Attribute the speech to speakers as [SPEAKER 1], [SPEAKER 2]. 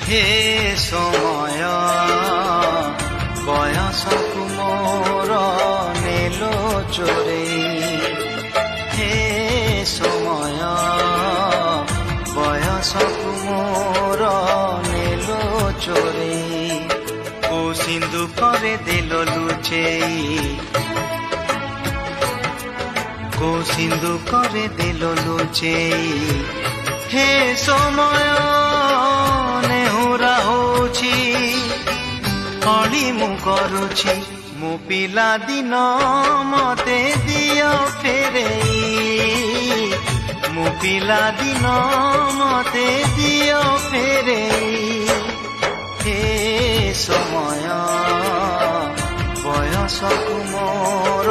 [SPEAKER 1] हे समय बयसकु मोर नेलो चोरेई हे समय बयसकु मोर नेलो चोरेई को सिंधु करे दिल लुचेई को सिंधु करे दिल लुचेई हे समय नेहुरा होछि अली मु करुछि मु पिला दिन मते दियो फेरेई मु पिला दिन मते दियो फेरेई हे समय बयसकु मोर